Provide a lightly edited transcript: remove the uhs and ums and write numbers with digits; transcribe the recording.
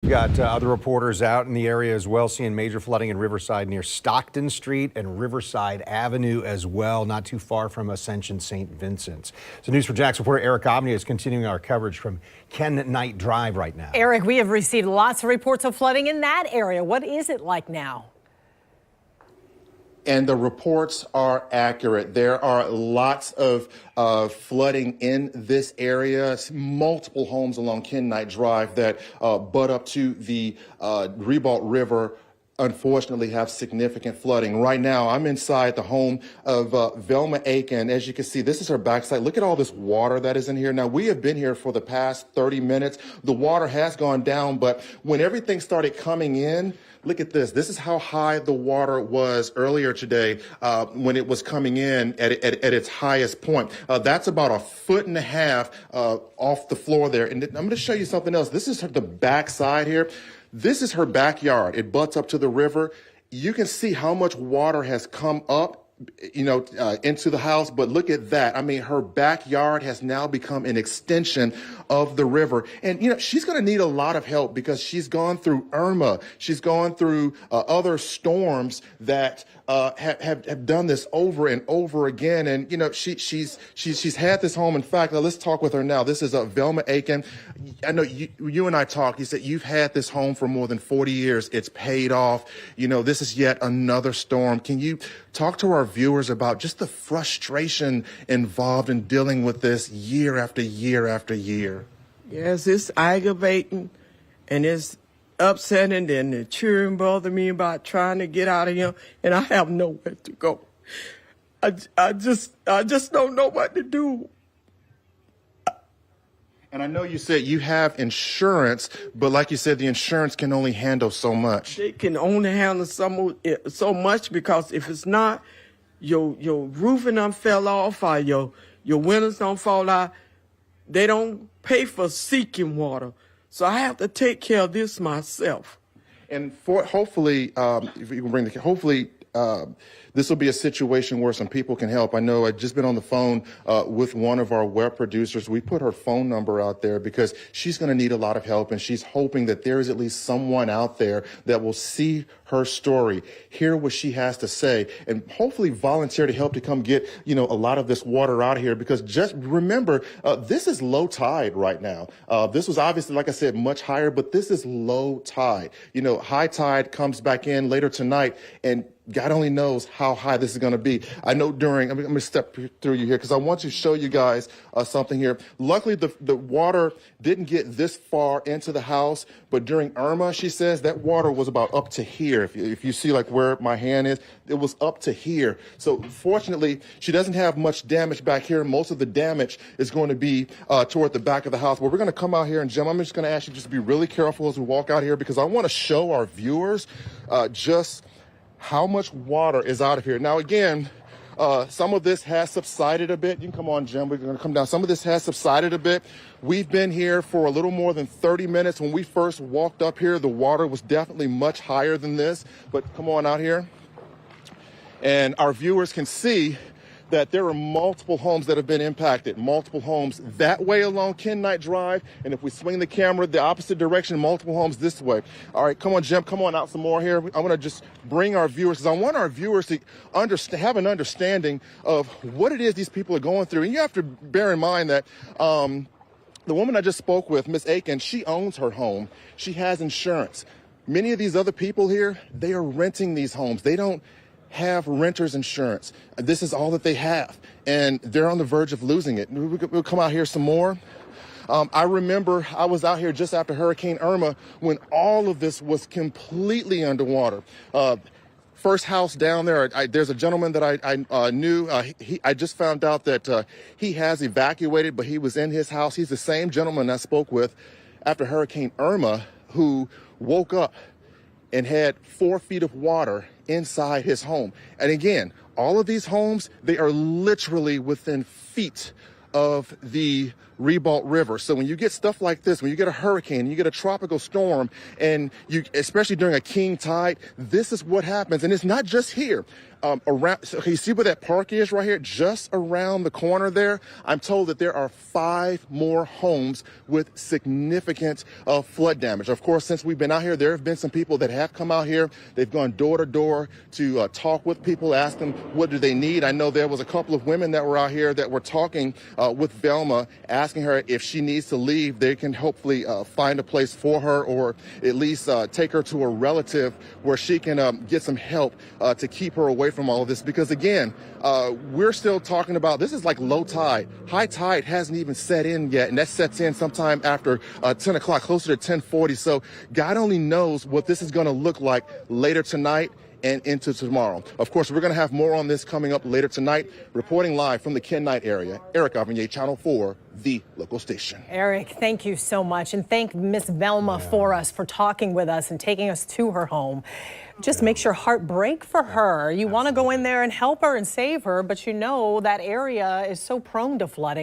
We got other reporters out in the area as well, seeing major flooding in Riverside near Stockton Street and Riverside Avenue as well, not too far from Ascension St. Vincent's. So News4Jax reporter Eric Omnia is continuing our coverage from Ken Knight Drive right now. Eric, we have received lots of reports of flooding in that area. What is it like now? And the reports are accurate. There are lots of flooding in this area. Multiple homes along Ken Knight Drive that butt up to the Ribault River unfortunately have significant flooding. Right now, I'm inside the home of Velma Aiken. As you can see, this is her backside. Look at all this water that is in here. Now, we have been here for the past 30 minutes. The water has gone down, but when everything started coming in, look at this. This is how high the water was earlier today when it was coming in at its highest point. That's about 1.5 feet off the floor there. And I'm going to show you something else. This is the back side here. This is her backyard. It butts up to the river. You can see how much water has come up into the house, but look at that. I mean, her backyard has now become an extension of the river. And, she's going to need a lot of help because she's gone through Irma. She's gone through other storms that have done this over and over again. And, she's had this home. In fact, let's talk with her now. This is Velma Aiken. I know you and I talked. You said you've had this home for more than 40 years. It's paid off. This is yet another storm. Can you talk to our viewers about just the frustration involved in dealing with this year after year after year? Yes, it's aggravating and it's upsetting, and the children bother me about trying to get out of here, and I have nowhere to go. I just don't know what to do. And I know you said you have insurance, but like you said, the insurance can only handle so much. They can only handle so much because if it's not, your roofing done fell off or your windows don't fall out, they don't pay for seeking water. So I have to take care of this myself. And hopefully, if you can bring hopefully this will be a situation where some people can help. I know I've just been on the phone with one of our web producers. We put her phone number out there because she's going to need a lot of help, and she's hoping that there is at least someone out there that will see her story, hear what she has to say, and hopefully volunteer to help to come get, a lot of this water out of here. Because just remember, this is low tide right now. This was obviously, like I said, much higher, but this is low tide. High tide comes back in later tonight, and God only knows how high this is going to be. I know I'm going to step through you here because I want to show you guys something here. Luckily, the water didn't get this far into the house, but during Irma, she says that water was about up to here. If you see like where my hand is, it was up to here. So fortunately, she doesn't have much damage back here. Most of the damage is going to be toward the back of the house. But we're going to come out here, and Jim, I'm just going to ask you just to be really careful as we walk out here because I want to show our viewers just how much water is out of here. Now, again, some of this has subsided a bit. You can come on, Jim. We're going to come down. Some of this has subsided a bit. We've been here for a little more than 30 minutes. When we first walked up here, the water was definitely much higher than this. But come on out here. And our viewers can see that there are multiple homes that have been impacted, multiple homes that way along Ken Knight Drive. And if we swing the camera the opposite direction, multiple homes this way. All right, come on, Jim, come on out some more here. I want to just bring our viewers, because I want our viewers to have an understanding of what it is these people are going through. And you have to bear in mind that the woman I just spoke with, Miss Aiken, she owns her home. She has insurance. Many of these other people here, they are renting these homes. They don't have renter's insurance. This is all that they have, and they're on the verge of losing it. We'll come out here some more. I remember I was out here just after Hurricane Irma when all of this was completely underwater. First house down there, there's a gentleman that I knew. I just found out that he has evacuated, but he was in his house. He's the same gentleman I spoke with after Hurricane Irma who woke up and had 4 feet of water inside his home. And again, all of these homes, they are literally within feet of the Ribault River. So when you get stuff like this, when you get a hurricane, you get a tropical storm, and especially during a king tide, this is what happens. And it's not just here. around, so you see where that park is right here? Just around the corner there, I'm told that there are 5 more homes with significant flood damage. Of course, since we've been out here, there have been some people that have come out here. They've gone door to door to talk with people, ask them what do they need. I know there was a couple of women that were out here that were talking with Velma, asking her if she needs to leave, they can hopefully find a place for her, or at least take her to a relative where she can get some help to keep her away from all of this. Because again, we're still talking about, this is like low tide. High tide hasn't even set in yet, and that sets in sometime after 10 o'clock, closer to 10:40. So God only knows what this is going to look like later tonight and into tomorrow. Of course, we're going to have more on this coming up later tonight. Reporting live from the Ken Knight area, Eric Avignon, Channel 4, the local station. Eric, thank you so much. And thank Miss Velma for talking with us and taking us to her home. Just makes your heart break for her. You want to go in there and help her and save her, but you know that area is so prone to flooding.